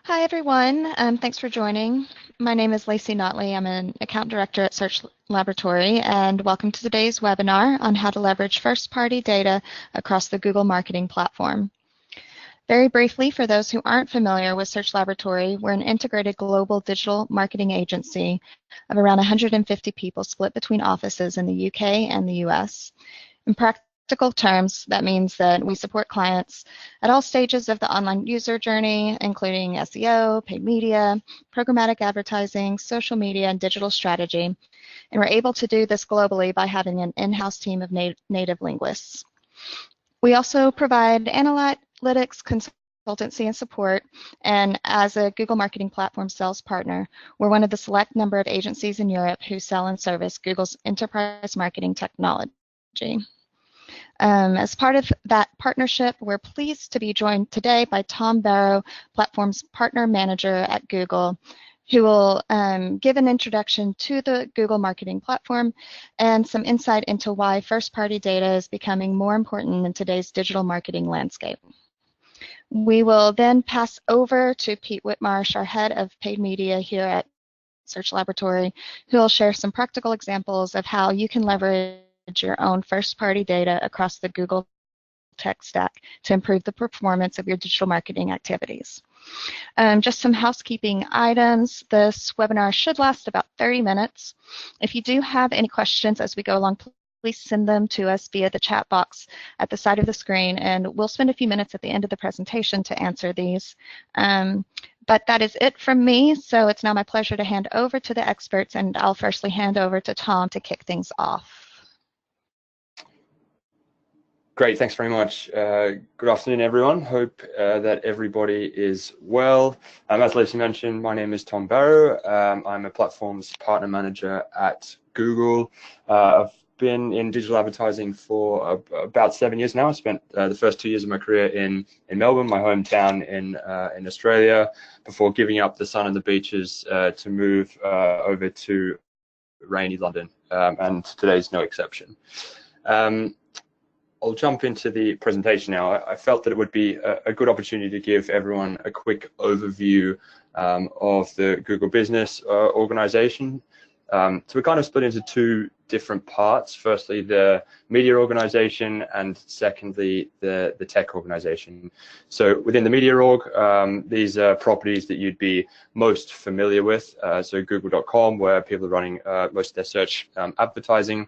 Hi, everyone. Thanks for joining. My name is Lacey Notley. I'm an account director at Search Laboratory, and welcome to today's webinar on how to leverage first-party data across the Google Marketing platform. Very briefly, for those who aren't familiar with Search Laboratory, we're an integrated global digital marketing agency of around 150 people split between offices in the UK and the US. In practical terms, that means that we support clients at all stages of the online user journey, including SEO, paid media, programmatic advertising, social media, and digital strategy. And we're able to do this globally by having an in-house team of native linguists. We also provide analytics, consultancy, and support. And as a Google Marketing Platform sales partner, we're one of the select number of agencies in Europe who sell and service Google's enterprise marketing technology. As part of that partnership, we're pleased to be joined today by Tom Barrow, Platform's Partner Manager at Google, who will give an introduction to the Google Marketing Platform and some insight into why first-party data is becoming more important in today's digital marketing landscape. We will then pass over to Pete Whitmarsh, our head of paid media here at Search Laboratory, who will share some practical examples of how you can leverage your own first-party data across the Google tech stack to improve the performance of your digital marketing activities. Just some housekeeping items. This webinar should last about 30 minutes. If you do have any questions as we go along, please send them to us via the chat box at the side of the screen, and we'll spend a few minutes at the end of the presentation to answer these. But that is it from me, so it's now my pleasure to hand over to the experts, and I'll firstly hand over to Tom to kick things off. Great, thanks very much. Good afternoon, everyone. Hope that everybody is well. As Lacey mentioned, my name is Tom Barrow. I'm a platforms partner manager at Google. I've been in digital advertising for about 7 years now. I spent the first 2 years of my career in Melbourne, my hometown in Australia, before giving up the sun and the beaches to move over to rainy London, and today's no exception. I'll jump into the presentation now. I felt that it would be a good opportunity to give everyone a quick overview of the Google business organization. So we kind of split into two different parts. Firstly, the media organization, and secondly, the tech organization. So within the media org, these are properties that you'd be most familiar with. So google.com, where people are running most of their search advertising.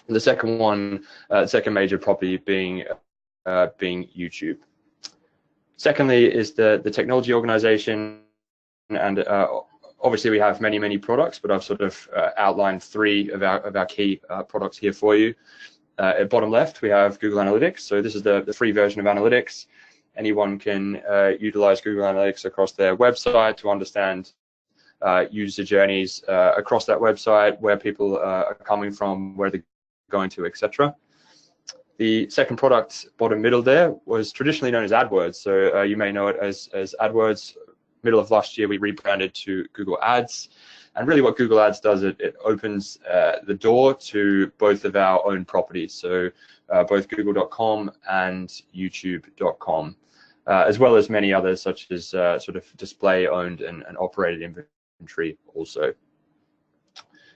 The second one, second major property being YouTube. Secondly is the technology organization, and obviously we have many products, but I've sort of outlined three of our key products here for you. At bottom left, we have Google Analytics. So this is the free version of Analytics. Anyone can utilize Google Analytics across their website to understand user journeys across that website, where people are coming from, where they're going to, etc. The second product, bottom middle there, was traditionally known as AdWords. So you may know it as AdWords. Middle of last year, we rebranded to Google Ads. And really what Google Ads does, it opens the door to both of our own properties. So both google.com and youtube.com, as well as many others, such as sort of display owned and operated inventory also.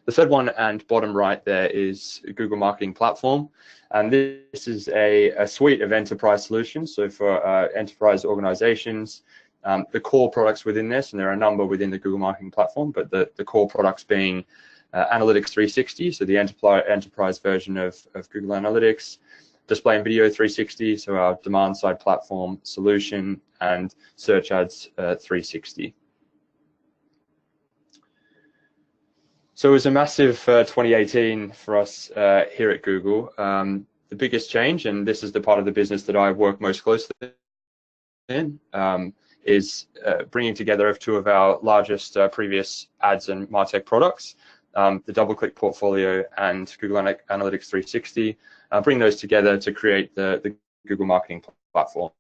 The third one and bottom right there is Google Marketing Platform, and this is a suite of enterprise solutions. So for enterprise organizations, the core products within this, and there are a number within the Google Marketing Platform, but the core products being Analytics 360, so the enterprise version of Google Analytics, Display and Video 360, so our demand side platform solution, and Search Ads 360. So it was a massive 2018 for us here at Google. The biggest change, and this is the part of the business that I work most closely in, is bringing together of two of our largest previous ads and MarTech products, the DoubleClick portfolio and Google Analytics 360, bring those together to create the Google Marketing Platform.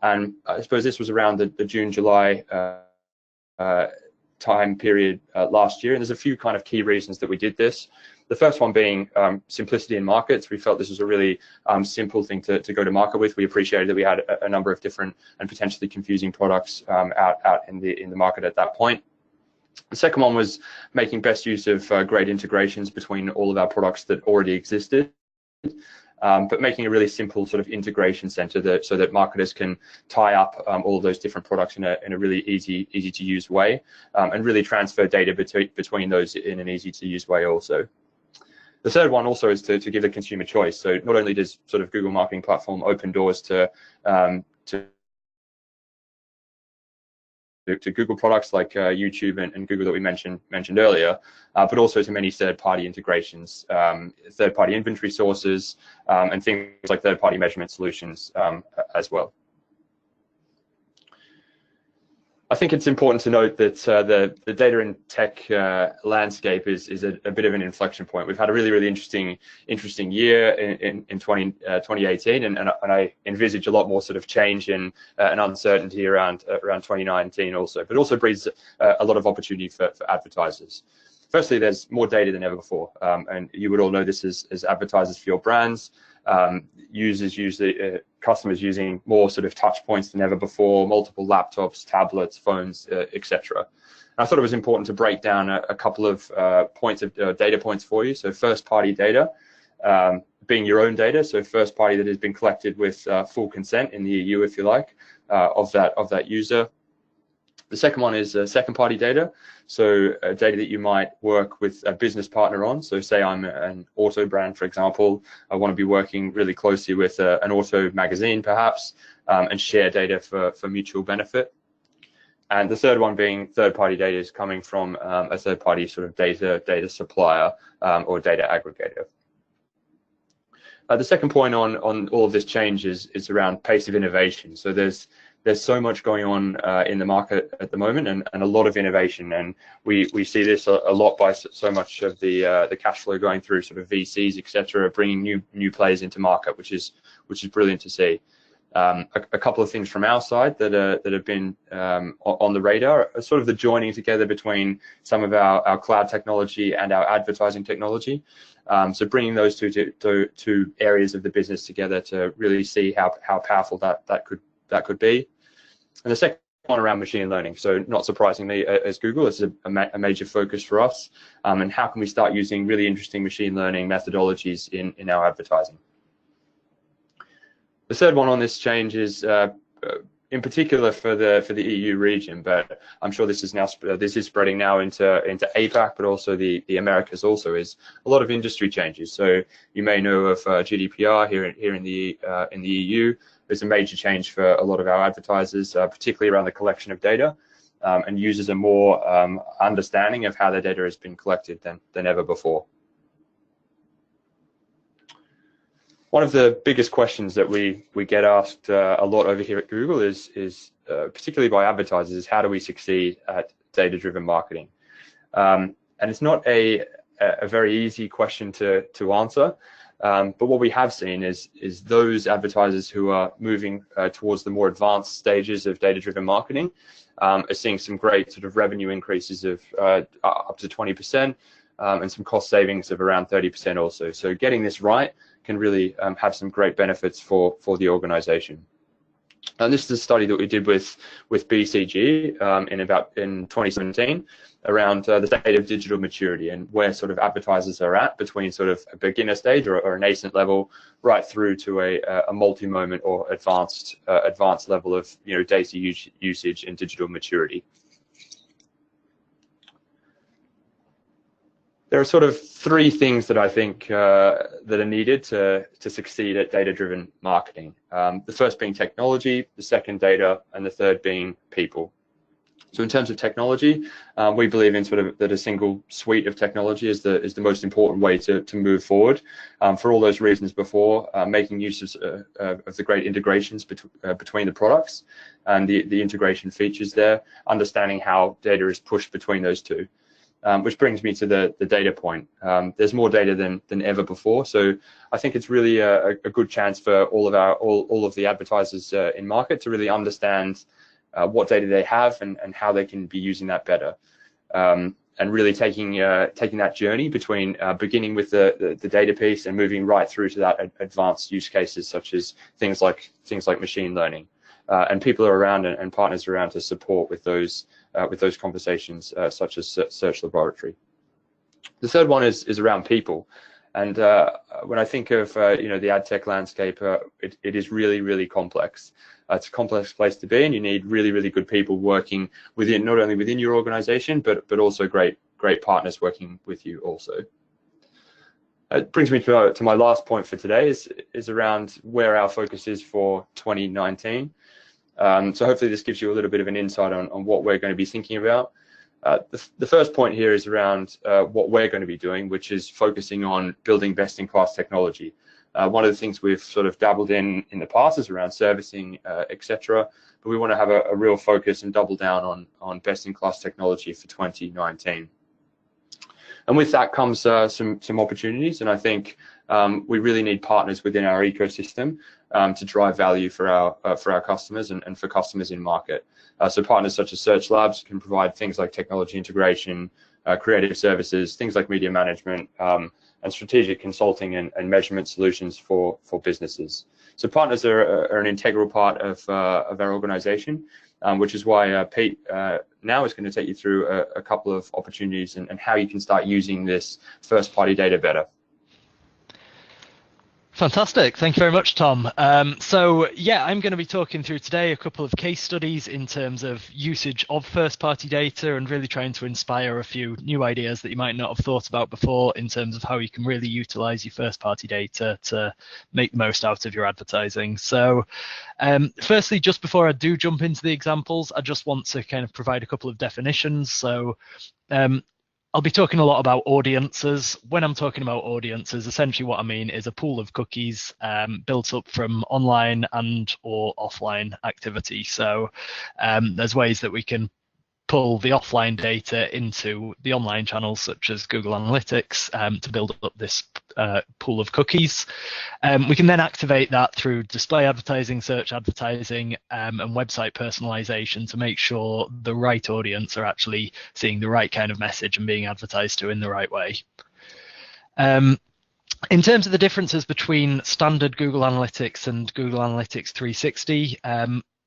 And I suppose this was around the June-July time period last year, and there's a few kind of key reasons that we did this. The first one being simplicity in markets. We felt this was a really simple thing to go to market with. We appreciated that we had a number of different and potentially confusing products out in the market at that point. The second one was making best use of great integrations between all of our products that already existed. But making a really simple sort of integration center so that marketers can tie up all of those different products in a really easy to use way, and really transfer data between those in an easy to use way also. The third one also is to give the consumer choice. So not only does sort of Google Marketing Platform open doors to Google products like YouTube and Google that we mentioned earlier, but also to many third-party integrations, third-party inventory sources, and things like third-party measurement solutions as well. I think it's important to note that the data and tech landscape is a bit of an inflection point. We've had a really interesting year in 2018, and I envisage a lot more sort of change and uncertainty around 2019 also, but also breeds a lot of opportunity for advertisers. Firstly, there's more data than ever before, and you would all know this as advertisers for your brands. Customers using more sort of touch points than ever before, multiple laptops, tablets, phones, etc. I thought it was important to break down a couple of data points for you. So first-party data, being your own data, so first-party that has been collected with full consent in the EU, if you like, of that user. The second one is second-party data, so data that you might work with a business partner on. So say I'm an auto brand, for example, I want to be working really closely with an auto magazine, perhaps, and share data for mutual benefit. And the third one being third-party data is coming from a third-party sort of data supplier or data aggregator. The second point on all of this change is around pace of innovation. So there's so much going on in the market at the moment, and a lot of innovation, and we see this a lot by so much of the cash flow going through sort of VCs, etc., bringing new players into market, which is brilliant to see. A couple of things from our side that have been on the radar are sort of the joining together between some of our cloud technology and our advertising technology. So bringing those two areas of the business together to really see how powerful that could be. And the second one around machine learning. So not surprisingly, as Google, it's a major focus for us. And how can we start using really interesting machine learning methodologies in our advertising? The third one on this change is in particular for the EU region, but I'm sure this is spreading now into APAC, but also the Americas also, is a lot of industry changes. So you may know of GDPR here in the EU. There's a major change for a lot of our advertisers, particularly around the collection of data, and users are more understanding of how their data has been collected than ever before. One of the biggest questions that we get asked a lot over here at Google is particularly by advertisers, is how do we succeed at data-driven marketing? And it's not a very easy question to answer, but what we have seen is those advertisers who are moving towards the more advanced stages of data-driven marketing are seeing some great sort of revenue increases of up to 20%, and some cost savings of around 30% also. So getting this right can really have some great benefits for the organization. And this is a study that we did with BCG in 2017 around the state of digital maturity and where sort of advertisers are at between sort of a beginner stage or a nascent level right through to a multi-moment or advanced level of data usage and digital maturity. There are sort of three things that I think that are needed to succeed at data-driven marketing. The first being technology, the second data, and the third being people. So in terms of technology, we believe in sort of that a single suite of technology is the most important way to move forward. For all those reasons before, making use of the great integrations between the products and the integration features there, understanding how data is pushed between those two. Which brings me to the data point. There's more data than ever before, so I think it's really a good chance for all of the advertisers in market to really understand what data they have and how they can be using that better. really taking that journey between beginning with the data piece and moving right through to that advanced use cases, such as things like machine learning. And people are around and partners are around to support with those conversations, such as Search Laboratory. The third one is around people. And when I think of the ad tech landscape, it is really complex. It's a complex place to be, and you need really good people working within, not only within your organization, but also great partners working with you also. It brings me to my last point for today is around where our focus is for 2019. So hopefully this gives you a little bit of an insight on what we're going to be thinking about. The first point here is around what we're going to be doing, which is focusing on building best-in-class technology. One of the things we've sort of dabbled in the past is around servicing, etc. But we want to have a real focus and double down on best-in-class technology for 2019. And with that comes some opportunities, and I think we really need partners within our ecosystem to drive value for our customers and for customers in market. So partners such as Search Labs can provide things like technology integration, creative services, things like media management, and strategic consulting and measurement solutions for businesses. So partners are an integral part of our organization, which is why Pete now is going to take you through a couple of opportunities and how you can start using this first-party data better. Fantastic. Thank you very much, Tom. So yeah, I'm going to be talking through today a couple of case studies in terms of usage of first-party data and really trying to inspire a few new ideas that you might not have thought about before in terms of how you can really utilize your first-party data to make the most out of your advertising. So firstly, just before I do jump into the examples, I just want to kind of provide a couple of definitions. So I'll be talking a lot about audiences. When I'm talking about audiences, essentially what I mean is a pool of cookies built up from online and or offline activity. So there's ways that we can pull the offline data into the online channels such as Google Analytics to build up this pool of cookies. We can then activate that through display advertising, search advertising, and website personalization to make sure the right audience are actually seeing the right kind of message and being advertised to in the right way. In terms of the differences between standard Google Analytics and Google Analytics 360,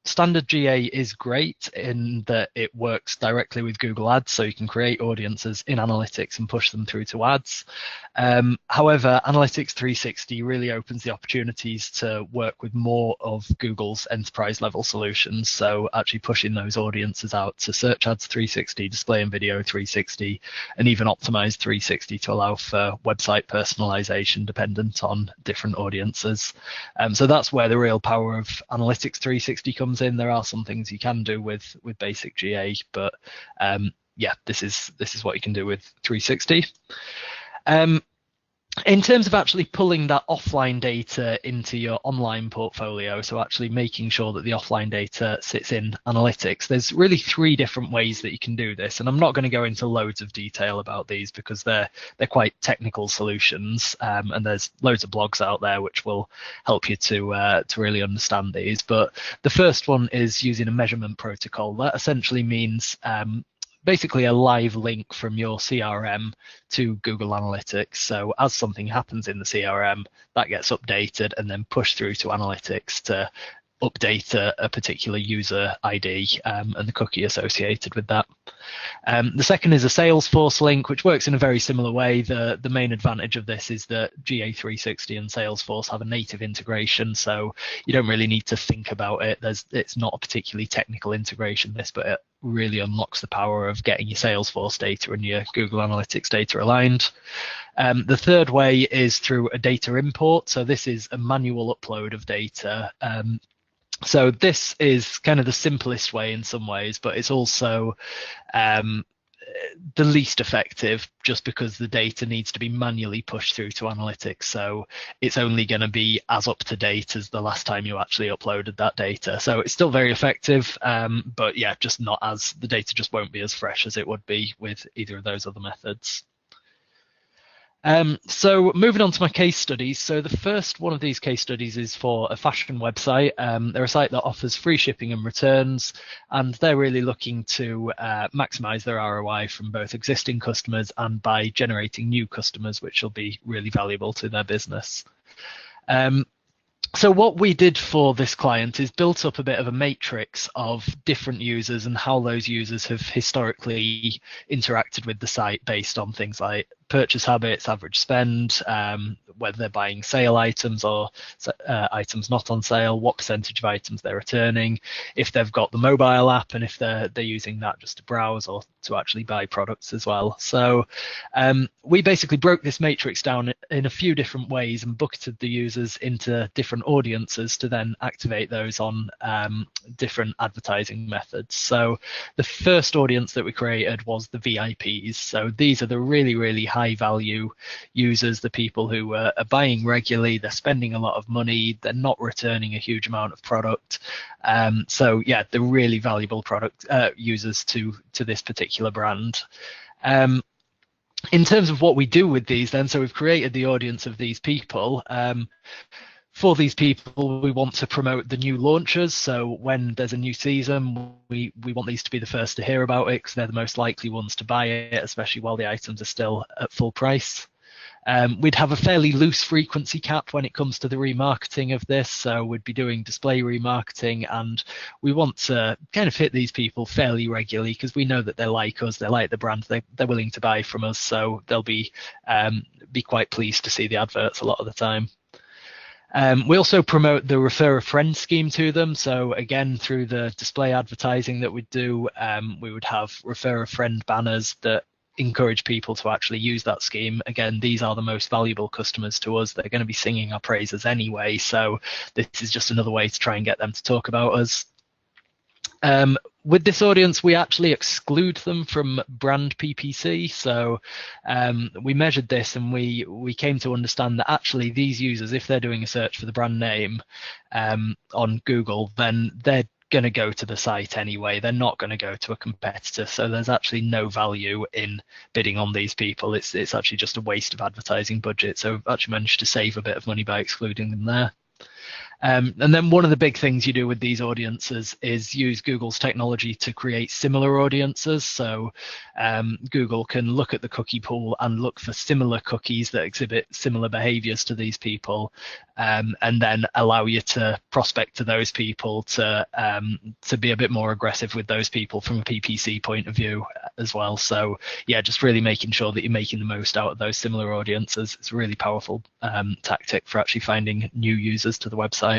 standard GA is great in that it works directly with Google Ads, so you can create audiences in Analytics and push them through to ads. However, Analytics 360 really opens the opportunities to work with more of Google's enterprise level solutions, so actually pushing those audiences out to Search Ads 360, Display and Video 360, and even Optimize 360 to allow for website personalization dependent on different audiences. So that's where the real power of Analytics 360 comes in. There are some things you can do with basic GA, but yeah, this is what you can do with 360. In terms of actually pulling that offline data into your online portfolio, so actually making sure that the offline data sits in Analytics, there's really 3 different ways that you can do this. And I'm not going to go into loads of detail about these because they're quite technical solutions, and there's loads of blogs out there which will help you to really understand these. But the first one is using a measurement protocol. That essentially means basically a live link from your CRM to Google Analytics. So as something happens in the CRM, that gets updated and then pushed through to Analytics to update a particular user ID and the cookie associated with that. The second is a Salesforce link, which works in a very similar way. The main advantage of this is that GA360 and Salesforce have a native integration, so you don't really need to think about it. It's not a particularly technical integration, but it really unlocks the power of getting your Salesforce data and your Google Analytics data aligned. The third way is through a data import. So this is a manual upload of data. So this is kind of the simplest way in some ways, but it's also the least effective just because the data needs to be manually pushed through to Analytics. So it's only going to be as up to date as the last time you actually uploaded that data. So it's still very effective, but yeah, just not as, the data just won't be as fresh as it would be with either of those other methods. So moving on to my case studies. So the first one of these case studies is for a fashion website. They're a site that offers free shipping and returns, and they're really looking to maximize their ROI from both existing customers and by generating new customers, which will be really valuable to their business. So what we did for this client is built up a bit of a matrix of different users and how those users have historically interacted with the site based on things like purchase habits, average spend, whether they're buying sale items or items not on sale, what percentage of items they're returning, if they've got the mobile app, and if they're using that just to browse or to actually buy products as well. So we basically broke this matrix down in a few different ways and bucketed the users into different audiences to then activate those on different advertising methods. So the first audience that we created was the VIPs. So these are the really high value users, the people who are buying regularly, they're spending a lot of money, they're not returning a huge amount of product. So yeah, they're really valuable product users to this particular brand. In terms of what we do with these then, so we've created the audience of these people. For these people, we want to promote the new launches. So when there's a new season, we want these to be the first to hear about it because they're the most likely ones to buy it, especially while the items are still at full price. We'd have a fairly loose frequency cap when it comes to the remarketing of this. So we'd be doing display remarketing, and we want to kind of hit these people fairly regularly because we know that they like us, they like the brand, they're willing to buy from us. So they'll be quite pleased to see the adverts a lot of the time. We also promote the refer a friend scheme to them. So again, through the display advertising that we do, we would have refer a friend banners that encourage people to actually use that scheme. Again, these are the most valuable customers to us. They're going to be singing our praises anyway. So this is just another way to try and get them to talk about us. With this audience, we actually exclude them from brand PPC. So we measured this and we came to understand that actually these users, if they're doing a search for the brand name on Google, then they're going to go to the site anyway. They're not going to go to a competitor. So there's actually no value in bidding on these people. It's actually just a waste of advertising budget. So we've actually managed to save a bit of money by excluding them there. And then one of the big things you do with these audiences is use Google's technology to create similar audiences. So Google can look at the cookie pool and look for similar cookies that exhibit similar behaviors to these people, and then allow you to prospect to those people to be a bit more aggressive with those people from a PPC point of view as well. So yeah, just really making sure that you're making the most out of those similar audiences. It's a really powerful tactic for actually finding new users to the website.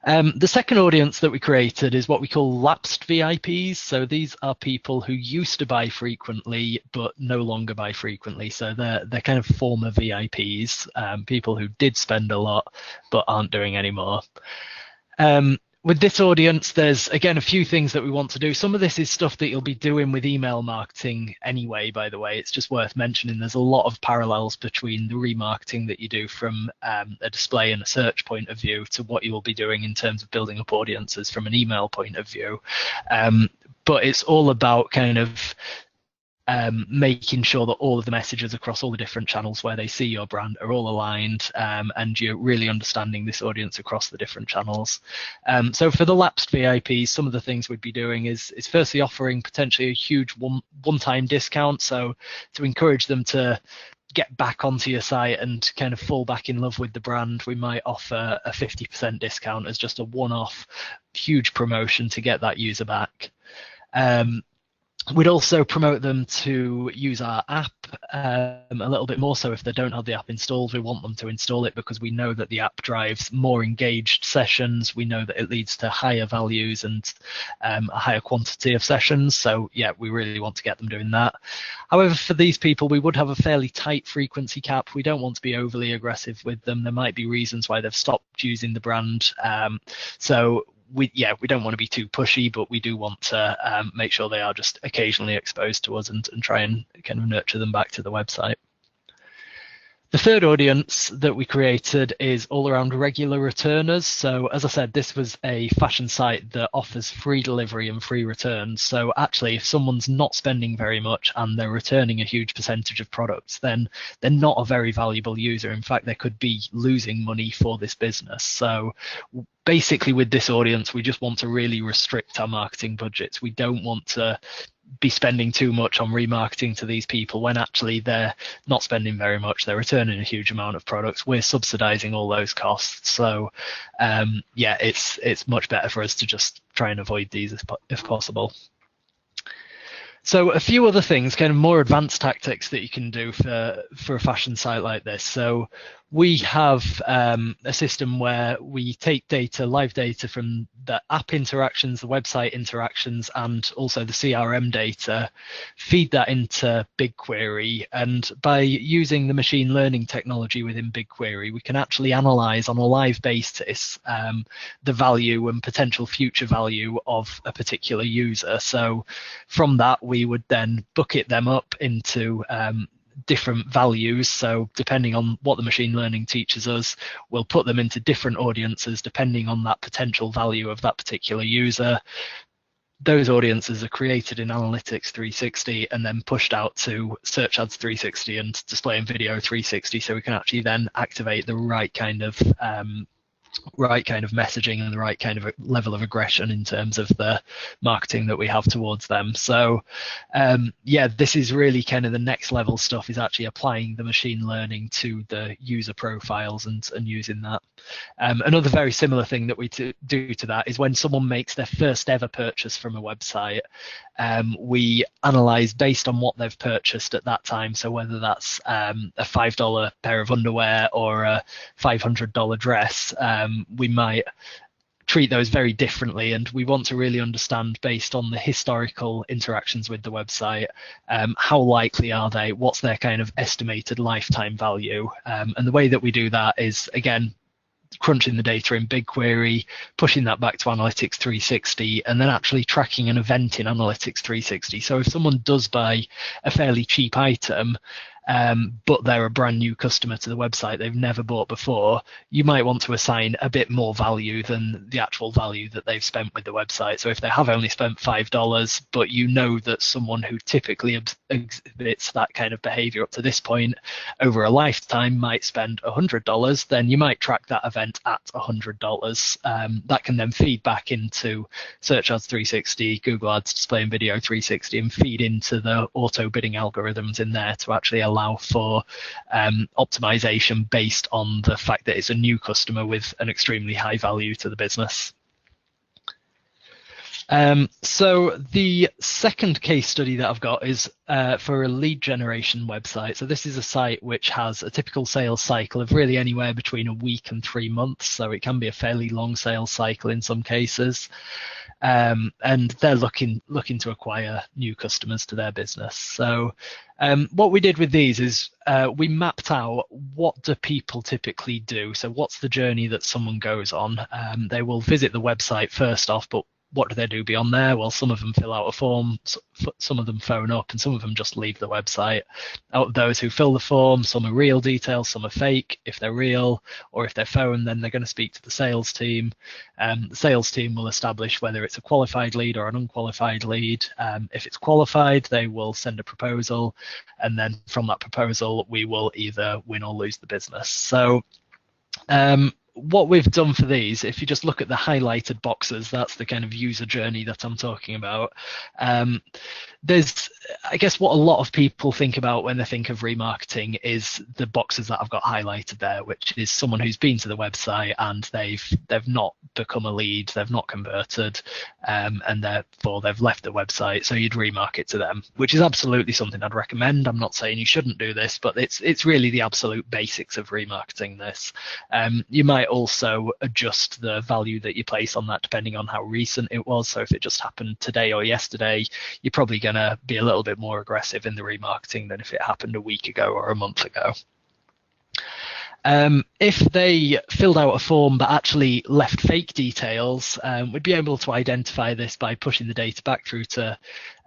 The second audience that we created is what we call lapsed VIPs. So these are people who used to buy frequently but no longer buy frequently. So they're kind of former VIPs, people who did spend a lot but aren't doing anymore. With this audience, there's, again, a few things that we want to do. Some of this is stuff that you'll be doing with email marketing anyway, by the way. It's just worth mentioning there's a lot of parallels between the remarketing that you do from a display and a search point of view to what you will be doing in terms of building up audiences from an email point of view. But it's all about kind of making sure that all of the messages across all the different channels where they see your brand are all aligned, and you're really understanding this audience across the different channels. So for the lapsed VIPs, some of the things we'd be doing is firstly offering potentially a huge one-time discount. So to encourage them to get back onto your site and kind of fall back in love with the brand, we might offer a 50% discount as just a one-off huge promotion to get that user back. We'd also promote them to use our app a little bit more. So if they don't have the app installed, we want them to install it because we know that the app drives more engaged sessions. We know that it leads to higher values and a higher quantity of sessions. So yeah, we really want to get them doing that. However, for these people, we would have a fairly tight frequency cap. We don't want to be overly aggressive with them. There might be reasons why they've stopped using the brand. So we don't want to be too pushy, but we do want to make sure they are just occasionally exposed to us and try and kind of nurture them back to the website. The third audience that we created is all around regular returners. So as I said, this was a fashion site that offers free delivery and free returns. So actually, if someone's not spending very much and they're returning a huge percentage of products, then they're not a very valuable user. In fact, they could be losing money for this business. So basically with this audience, we just want to really restrict our marketing budgets. We don't want to be spending too much on remarketing to these people when actually they're not spending very much. They're returning a huge amount of products. We're subsidizing all those costs. So yeah, it's much better for us to just try and avoid these if possible. So a few other things, kind of more advanced tactics that you can do for a fashion site like this. So we have a system where we take data, live data from the app interactions, the website interactions, and also the CRM data, feed that into BigQuery. And by using the machine learning technology within BigQuery, we can actually analyze on a live basis the value and potential future value of a particular user. So from that, we would then bucket them up into different values. So depending on what the machine learning teaches us, we'll put them into different audiences depending on that potential value of that particular user. Those audiences are created in Analytics 360 and then pushed out to Search Ads 360 and Display and Video 360, so we can actually then activate the right kind of messaging and the right kind of level of aggression in terms of the marketing that we have towards them. So yeah, this is really kind of the next level stuff, is actually applying the machine learning to the user profiles and using that. Another very similar thing that we do to that is when someone makes their first ever purchase from a website, we analyze based on what they've purchased at that time. So whether that's a $5 pair of underwear or a $500 dress, we might treat those very differently, and we want to really understand, based on the historical interactions with the website, how likely are they, what's their kind of estimated lifetime value. And the way that we do that is, again, crunching the data in BigQuery, pushing that back to Analytics 360, and then actually tracking an event in Analytics 360. So if someone does buy a fairly cheap item, but they're a brand new customer to the website, they've never bought before, you might want to assign a bit more value than the actual value that they've spent with the website. So if they have only spent $5, but you know that someone who typically exhibits that kind of behavior up to this point over a lifetime might spend $100, then you might track that event at $100. That can then feed back into Search Ads 360, Google Ads, Display and Video 360, and feed into the auto bidding algorithms in there to actually allow for optimization based on the fact that it's a new customer with an extremely high value to the business. So the second case study that I've got is for a lead generation website. So this is a site which has a typical sales cycle of really anywhere between a week and 3 months. So it can be a fairly long sales cycle in some cases. And they're looking to acquire new customers to their business. So what we did with these is we mapped out, what do people typically do? So what's the journey that someone goes on? They will visit the website first off, but what do they do beyond there? Well, some of them fill out a form, some of them phone up, and some of them just leave the website. Out of those who fill the form, some are real details, some are fake. If they're real, or if they're phone, then they're going to speak to the sales team. The sales team will establish whether it's a qualified lead or an unqualified lead. If it's qualified, they will send a proposal, and then from that proposal, we will either win or lose the business. So what we've done for these, if you just look at the highlighted boxes, that's the kind of user journey that I'm talking about. There's, I guess, what a lot of people think about when they think of remarketing is the boxes that I've got highlighted there, which is someone who's been to the website and they've not become a lead, they've not converted, and therefore they've left the website. So you'd remarket to them, which is absolutely something I'd recommend. I'm not saying you shouldn't do this, but it's really the absolute basics of remarketing this. You might also adjust the value that you place on that depending on how recent it was. So if it just happened today or yesterday, you're probably going to be a little bit more aggressive in the remarketing than if it happened a week ago or a month ago. If they filled out a form but actually left fake details, we'd be able to identify this by pushing the data back through to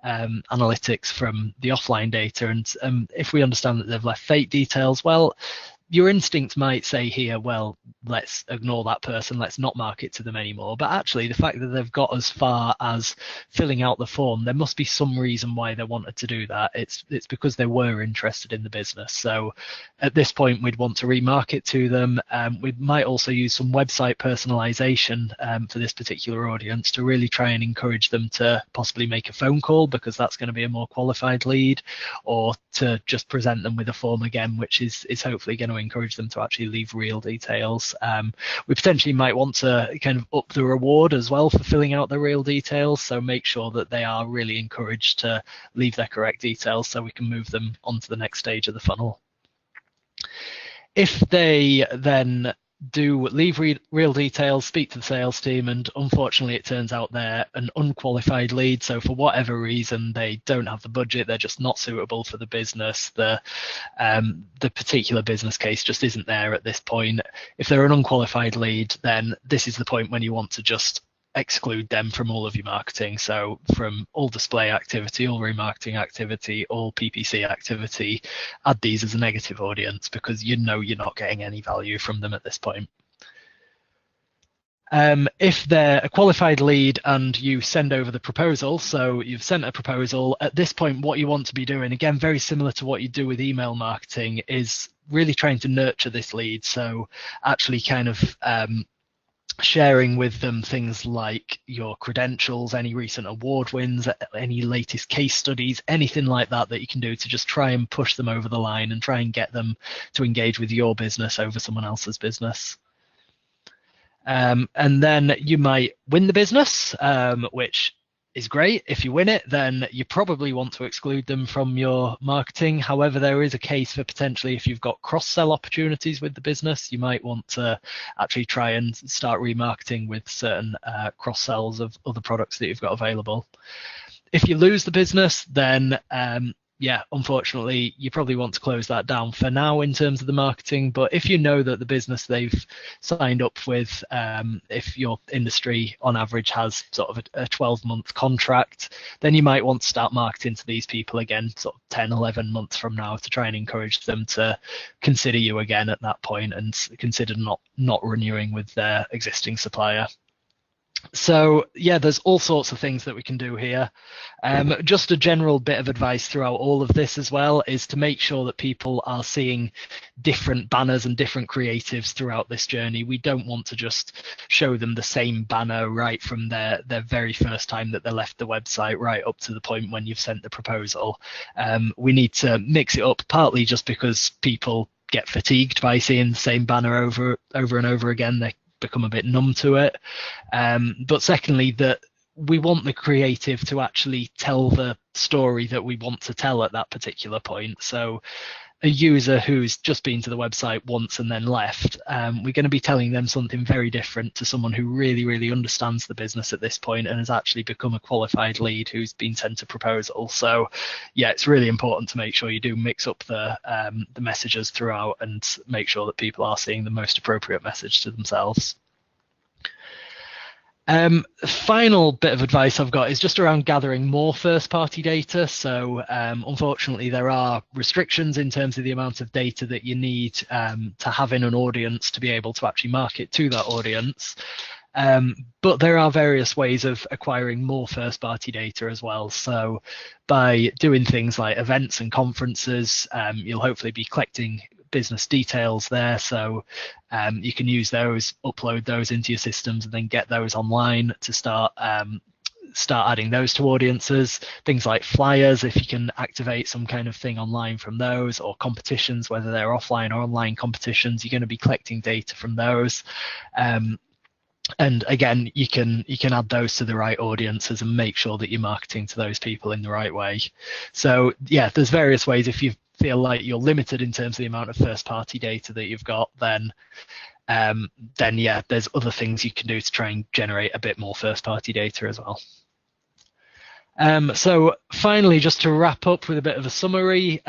analytics from the offline data. And if we understand that they've left fake details, well, your instinct might say here, well, let's ignore that person, let's not market to them anymore. But actually, the fact that they've got as far as filling out the form, there must be some reason why they wanted to do that. It's because they were interested in the business. So at this point, we'd want to remarket to them. We might also use some website personalization for this particular audience to really try and encourage them to possibly make a phone call, because that's going to be a more qualified lead, or to just present them with a form again, which is hopefully going to encourage them to actually leave real details. We potentially might want to kind of up the reward as well for filling out the real details, so make sure that they are really encouraged to leave their correct details so we can move them on to the next stage of the funnel. If they then do leave real details, speak to the sales team, and unfortunately it turns out they're an unqualified lead, so for whatever reason they don't have the budget, they're just not suitable for the business, the particular business case just isn't there at this point. If they're an unqualified lead, then this is the point when you want to just exclude them from all of your marketing. So from all display activity, all remarketing activity, all PPC activity, add these as a negative audience, because you know you're not getting any value from them at this point. If they're a qualified lead and you send over the proposal, so you've sent a proposal, at this point what you want to be doing, again very similar to what you do with email marketing, is really trying to nurture this lead. So actually kind of sharing with them things like your credentials, any recent award wins, any latest case studies, anything like that that you can do to just try and push them over the line and try and get them to engage with your business over someone else's business. And then you might win the business, which is great. If you win it, then you probably want to exclude them from your marketing. However, there is a case for potentially, if you've got cross-sell opportunities with the business, you might want to actually try and start remarketing with certain cross-sells of other products that you've got available. If you lose the business, then yeah, unfortunately, you probably want to close that down for now in terms of the marketing. But if you know that the business they've signed up with, if your industry on average has sort of a 12-month contract, then you might want to start marketing to these people again, sort of 10, 11 months from now, to try and encourage them to consider you again at that point and consider not renewing with their existing supplier. So yeah, there's all sorts of things that we can do here. Just a general bit of advice throughout all of this as well is to make sure that people are seeing different banners and different creatives throughout this journey. We don't want to just show them the same banner right from their very first time that they left the website right up to the point when you've sent the proposal. We need to mix it up, partly just because people get fatigued by seeing the same banner over and over again. They become a bit numb to it, but secondly, that we want the creative to actually tell the story that we want to tell at that particular point. So a user who's just been to the website once and then left, we're going to be telling them something very different to someone who really understands the business at this point and has actually become a qualified lead who's been sent a proposal. So yeah, it's really important to make sure you do mix up the messages throughout and make sure that people are seeing the most appropriate message to themselves. Final bit of advice I've got is just around gathering more first-party data. So unfortunately, there are restrictions in terms of the amount of data that you need to have in an audience to be able to actually market to that audience. But there are various ways of acquiring more first-party data as well. So by doing things like events and conferences, you'll hopefully be collecting business details there, so you can use those, upload those into your systems, and then get those online to start adding those to audiences. Things like flyers, if you can activate some kind of thing online from those, or competitions, whether they're offline or online competitions, you're going to be collecting data from those. And again, you can add those to the right audiences and make sure that you're marketing to those people in the right way. So yeah, there's various ways. If you feel like you're limited in terms of the amount of first-party data that you've got, then yeah, there's other things you can do to try and generate a bit more first-party data as well. So finally, just to wrap up with a bit of a summary,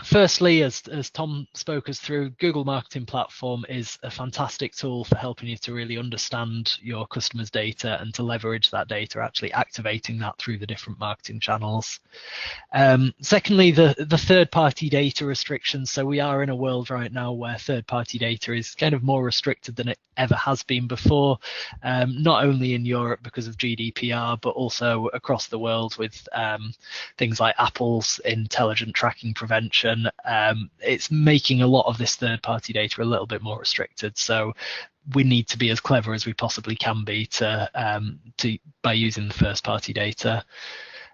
Firstly, as Tom spoke us through, Google Marketing Platform is a fantastic tool for helping you to really understand your customers' data and to leverage that data, actually activating that through the different marketing channels. Secondly, the third-party data restrictions. So we are in a world right now where third-party data is kind of more restricted than it ever has been before, not only in Europe because of GDPR, but also across the world with things like Apple's intelligent tracking prevention. It's making a lot of this third-party data a little bit more restricted. So we need to be as clever as we possibly can be by using the first-party data.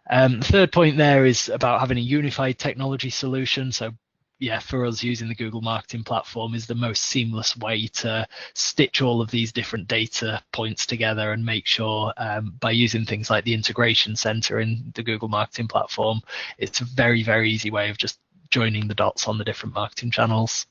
The third point there is about having a unified technology solution. So yeah, for us, using the Google Marketing Platform is the most seamless way to stitch all of these different data points together and make sure by using things like the integration center in the Google Marketing Platform, it's a very, very easy way of just joining the dots on the different marketing channels.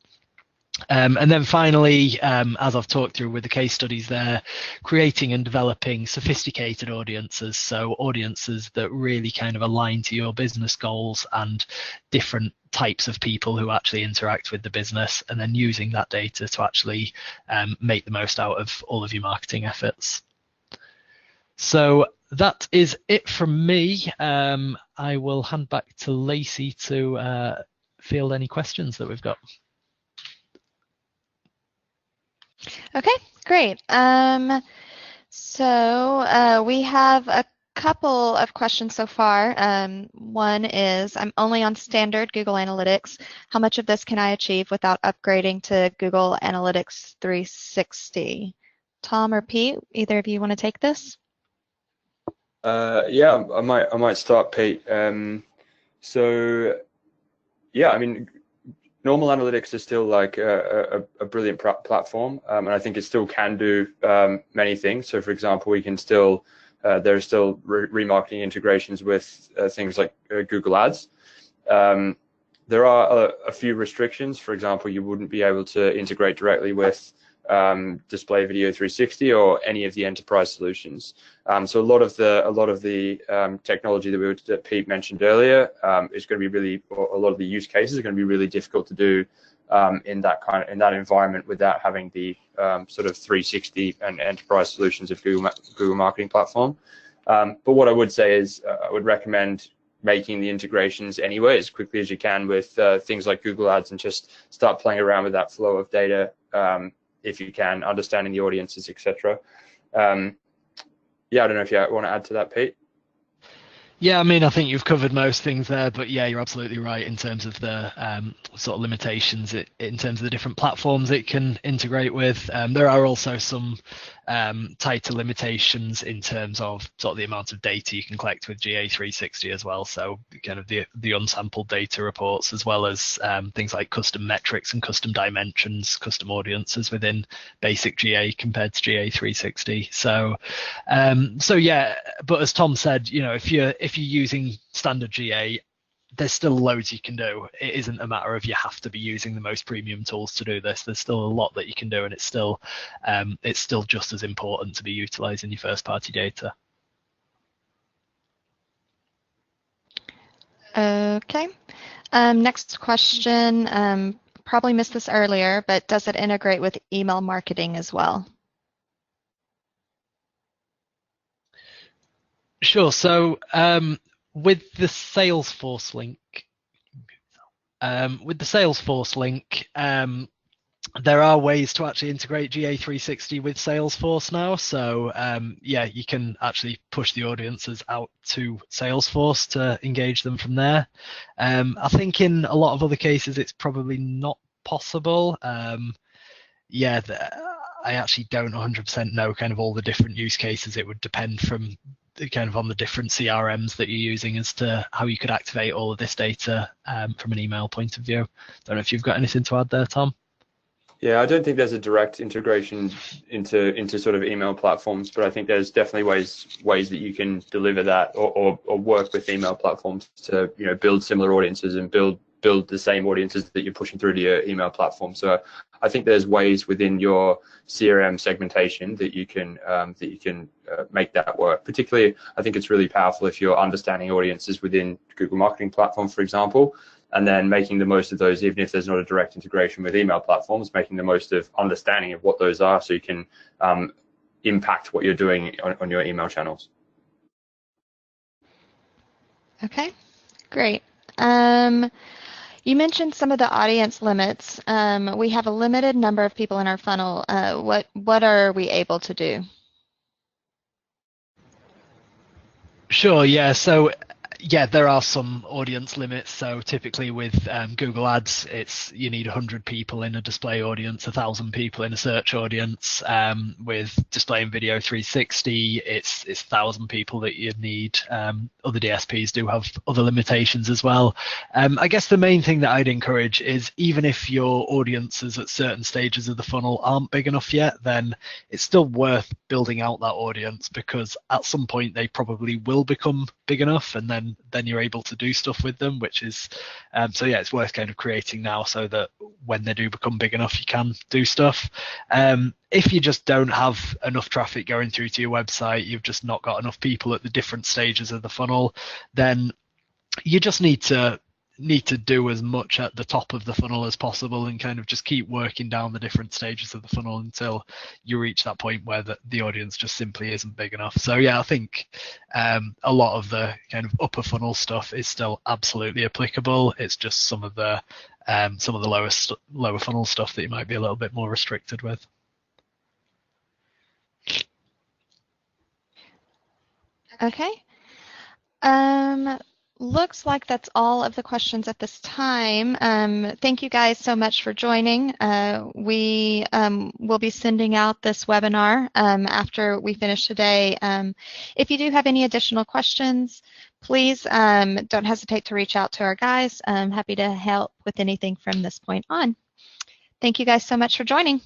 And then finally, as I've talked through with the case studies there, creating and developing sophisticated audiences, so audiences that really kind of align to your business goals and different types of people who actually interact with the business, and then using that data to actually make the most out of all of your marketing efforts. So that is it from me. I will hand back to Lacey to field any questions that we've got. Okay, great. So we have a couple of questions so far. One is, I'm only on standard Google Analytics. How much of this can I achieve without upgrading to Google Analytics 360? Tom or Pete, either of you want to take this? Yeah, I might start, Pete. So yeah, I mean, normal analytics is still like a brilliant platform, and I think it still can do many things. So for example, we can still there are still remarketing integrations with things like Google Ads. There are a few restrictions. For example, you wouldn't be able to integrate directly with Display Video 360 or any of the enterprise solutions. So a lot of the technology that Pete mentioned earlier is going to be really, or a lot of the use cases are going to be really difficult to do in that environment without having the sort of 360 and enterprise solutions of Google Marketing Platform. But what I would say is I would recommend making the integrations anyway as quickly as you can with things like Google Ads, and just start playing around with that flow of data if you can, understanding the audiences, etc. Yeah, I don't know if you want to add to that, Pete. Yeah, I mean, I think you've covered most things there, but yeah, you're absolutely right in terms of the sort of limitations in terms of the different platforms it can integrate with. There are also some tighter limitations in terms of sort of the amount of data you can collect with GA360 as well. So kind of the unsampled data reports, as well as things like custom metrics and custom dimensions, custom audiences within basic GA compared to GA360. So yeah, but as Tom said, you know, if you're using standard GA, there's still loads you can do. It isn't a matter of you have to be using the most premium tools to do this. There's still a lot that you can do, and it's still just as important to be utilizing your first party data. Okay. Next question. Probably missed this earlier, but does it integrate with email marketing as well? Sure. So with the Salesforce link, there are ways to actually integrate GA360 with Salesforce now. So yeah, you can actually push the audiences out to Salesforce to engage them from there. I think in a lot of other cases, it's probably not possible. Yeah, I actually don't 100% know kind of all the different use cases. It would depend from kind of on the different CRMs that you're using as to how you could activate all of this data from an email point of view. Don't know if you've got anything to add there, Tom. Yeah, I don't think there's a direct integration into sort of email platforms, but I think there's definitely ways that you can deliver that or work with email platforms to, you know, build similar audiences and build build the same audiences that you're pushing through to your email platform. So I think there's ways within your CRM segmentation that you can make that work. Particularly, I think it's really powerful if you're understanding audiences within Google Marketing Platform, for example, and then making the most of those, even if there's not a direct integration with email platforms, making the most of understanding of what those are so you can impact what you're doing on your email channels. Okay, great. You mentioned some of the audience limits. We have a limited number of people in our funnel. What are we able to do? Sure, yeah. So yeah, there are some audience limits. So typically with Google Ads, you need 100 people in a display audience, 1,000 people in a search audience. With display and video 360, it's 1,000 people that you need. Other DSPs do have other limitations as well. I guess the main thing that I'd encourage is, even if your audiences at certain stages of the funnel aren't big enough yet, then it's still worth building out that audience, because at some point they probably will become big enough, and then you're able to do stuff with them, which is so yeah, it's worth kind of creating now so that when they do become big enough you can do stuff. If you just don't have enough traffic going through to your website, you've just not got enough people at the different stages of the funnel, then you just need to do as much at the top of the funnel as possible, and kind of just keep working down the different stages of the funnel until you reach that point where the audience just simply isn't big enough. So yeah, I think a lot of the kind of upper funnel stuff is still absolutely applicable. It's just some of the lower funnel stuff that you might be a little bit more restricted with. Okay. Looks like that's all of the questions at this time. Thank you guys so much for joining. We will be sending out this webinar after we finish today. If you do have any additional questions, please don't hesitate to reach out to our guys. I'm happy to help with anything from this point on. Thank you guys so much for joining.